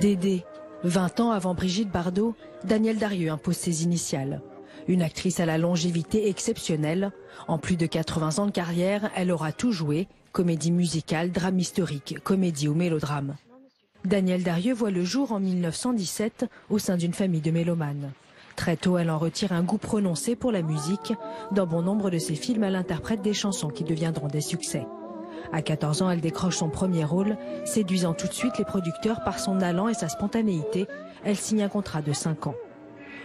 Dédé, 20 ans avant Brigitte Bardot, Danielle Darieux impose ses initiales. Une actrice à la longévité exceptionnelle. En plus de 80 ans de carrière, elle aura tout joué, comédie musicale, drame historique, comédie ou mélodrame. Danielle Darieux voit le jour en 1917 au sein d'une famille de mélomanes. Très tôt, elle en retire un goût prononcé pour la musique. Dans bon nombre de ses films, elle interprète des chansons qui deviendront des succès. À 14 ans, elle décroche son premier rôle, séduisant tout de suite les producteurs par son allant et sa spontanéité. Elle signe un contrat de 5 ans.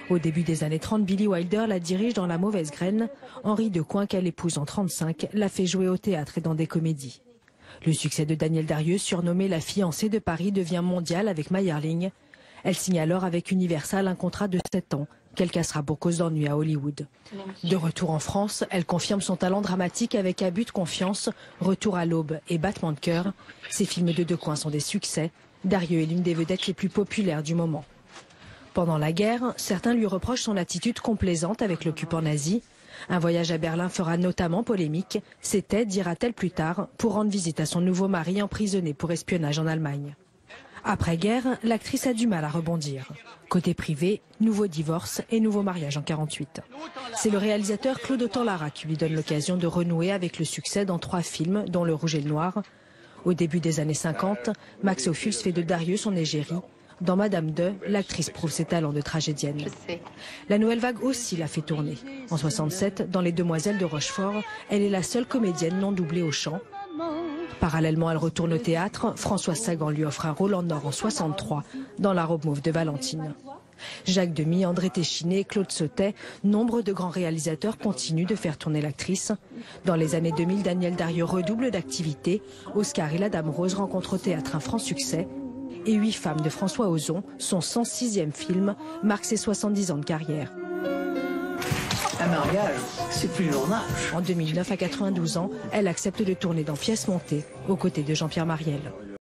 Au début des années 30, Billy Wilder la dirige dans La Mauvaise Graine. Henri Decoing, qu'elle épouse en 1935, la fait jouer au théâtre et dans des comédies. Le succès de Danielle Darieux, surnommée la fiancée de Paris, devient mondial avec Mayerling. Elle signe alors avec Universal un contrat de 7 ans, qu'elle cassera pour cause d'ennui à Hollywood. De retour en France, elle confirme son talent dramatique avec Abus de confiance, Retour à l'aube et Battement de cœur. Ces films de Decoing sont des succès. Darieux est l'une des vedettes les plus populaires du moment. Pendant la guerre, certains lui reprochent son attitude complaisante avec l'occupant nazi. Un voyage à Berlin fera notamment polémique. C'était, dira-t-elle plus tard, pour rendre visite à son nouveau mari emprisonné pour espionnage en Allemagne. Après-guerre, l'actrice a du mal à rebondir. Côté privé, nouveau divorce et nouveau mariage en 1948. C'est le réalisateur Claude Autant-Lara qui lui donne l'occasion de renouer avec le succès dans 3 films, dont Le Rouge et le Noir. Au début des années 50, Max Ophuls fait de Darieux son égérie. Dans Madame de, l'actrice prouve ses talents de tragédienne. La nouvelle vague aussi l'a fait tourner. En 1967, dans Les Demoiselles de Rochefort, elle est la seule comédienne non doublée au chant. Parallèlement, elle retourne au théâtre. Françoise Sagan lui offre un rôle en or en 1963 dans La robe mauve de Valentine. Jacques Demy, André Téchiné, Claude Sautet, nombre de grands réalisateurs continuent de faire tourner l'actrice. Dans les années 2000, Danielle Darieux redouble d'activité. Oscar et la Dame Rose rencontrent au théâtre un franc succès. Et 8 femmes de François Ozon, son 106e film, marque ses 70 ans de carrière. Un mariage, c'est plus mon âge. En 2009, à 92 ans, elle accepte de tourner dans Pièces montées, aux côtés de Jean-Pierre Marielle.